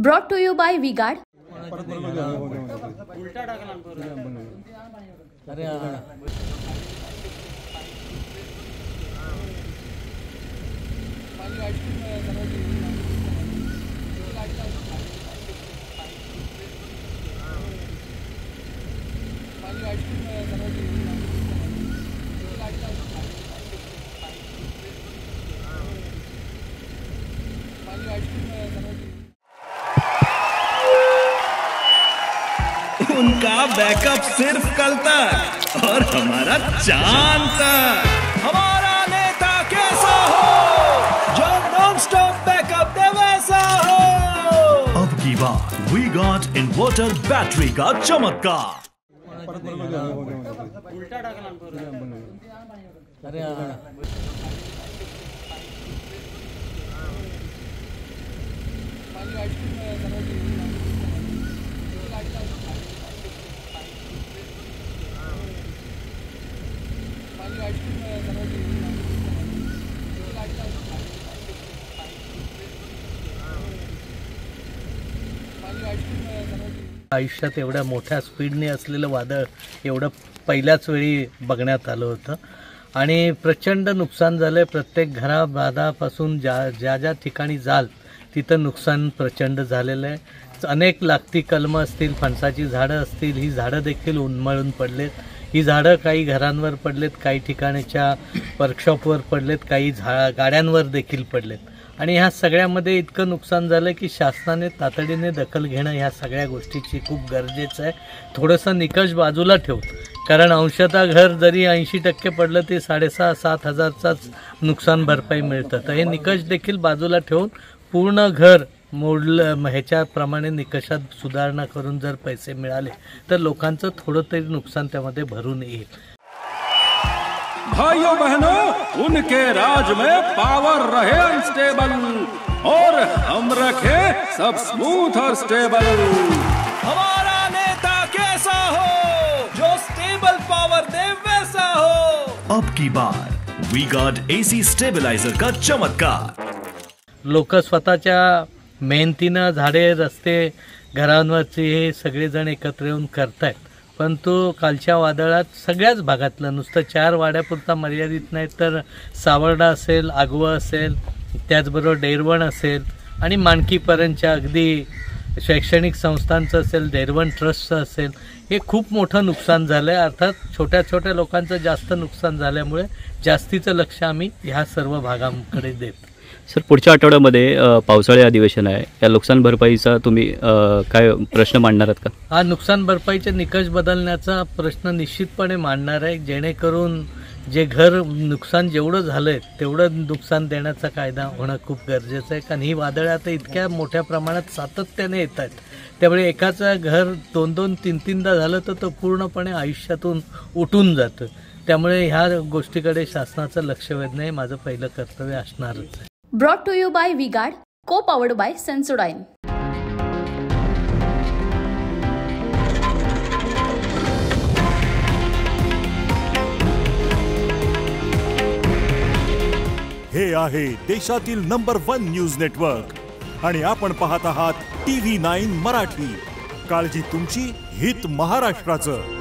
Brought to you by V-Guard. उनका backup सिर्फ कल तक और हमारा चांद तक। हमारा नेता कैसा हो जो नॉन स्टॉप बैकअप दे वैसा हो। अब की बार वी गॉट इन्वर्टर बैटरी का चमत्कार। आयुष्यात एवढ्या मोठ्या स्पीडने असलेलं वादळ एवढं पहिल्याच वेळी बघण्यात आलं होतं आणि प्रचंड नुकसान झालं। प्रत्येक घराबादापासून ज्या ठिकाणी जाल तिथं नुकसान प्रचंड झालेलं आहे। अनेक लाकडी कलमं असतील, फणसाची झाडं असतील, ही झाडं देखील उन्मळून पडलेत। ही झाडं काही घरांवर पडलेत, काही ठिकाणच्या वर्कशॉपवर पडलेत, काही गाड्यांवर देखील पडलेत आणि ह्या सगळ्यामध्ये इतकं नुकसान झालं की शासनाने तातडीने दखल घेणं ह्या सगळ्या गोष्टीची खूप गरजेचं आहे। थोडंसं निकष बाजूला ठेवून, कारण अंशतः घर जरी 80% पडलं ते 6,500-7 हजारचाच नुकसान भरपाई मिळतं। तर हे निकष देखील बाजूला ठेवून पूर्ण घर मोडलं ह्याच्याप्रमाणे निकषात सुधारणा करून जर पैसे मिळाले तर लोकांचं थोडं तरी नुकसान त्यामध्ये भरून येईल। भाइयों बहनों, उनके राज में पावर रहे अनस्टेबल और हम रखे सब स्मूथ और स्टेबल। हमारा नेता कैसा हो जो स्टेबल पावर दे वैसा हो। अब की बार वी गॉट एसी स्टेबलाइजर का चमत्कार। लोक स्वतःच्या मेहनतीनं झाडे, रस्ते, घरांवरचे हे सगळेजण एकत्र येऊन करतायत, परंतु कालच्या वादळात सगळ्याच भागातलं नुसतं 4 वाड्यापुरता मर्यादित नाही तर सावर्डा असेल, आगवं असेल, त्याचबरोबर डेरवण असेल आणि माणकीपर्यंतच्या अगदी शैक्षणिक संस्थांचं असेल, डेरवण ट्रस्टचं असेल, हे खूप मोठं नुकसान झालं आहे। अर्थात छोट्या छोट्या लोकांचं जास्त नुकसान झाल्यामुळे जास्तीचं लक्ष आम्ही ह्या सर्व भागांकडे देतो। सर, पुढच्या आठवड्यामध्ये पावसाळी अधिवेशन आहे, या नुकसान भरपाईचा तुम्ही काय प्रश्न मांडणार आहात का? हा नुकसान भरपाईचे निकष बदलण्याचा प्रश्न निश्चितपणे मांडणार आहे, जेणेकरून जे घर नुकसान जेवढं झालंय तेवढं नुकसान देण्याचा कायदा होणं खूप गरजेचं आहे। कारण ही वादळं आता इतक्या मोठ्या प्रमाणात सातत्याने येत आहेत, त्यामुळे एकाचं घर 2-2, 3-3दा झालं तर तो पूर्णपणे आयुष्यातून उठून जातं। त्यामुळे ह्या गोष्टीकडे शासनाचं लक्ष वेधणं हे माझं पहिलं कर्तव्य असणारच आहे। Brought to you by V-Guard, co-powered by Sensodyne. हे आहे देशातील नंबर 1 न्यूज नेटवर्क आणि आपण पाहत आहात TV9 मराठी। काळजी तुमची, हित महाराष्ट्राचं।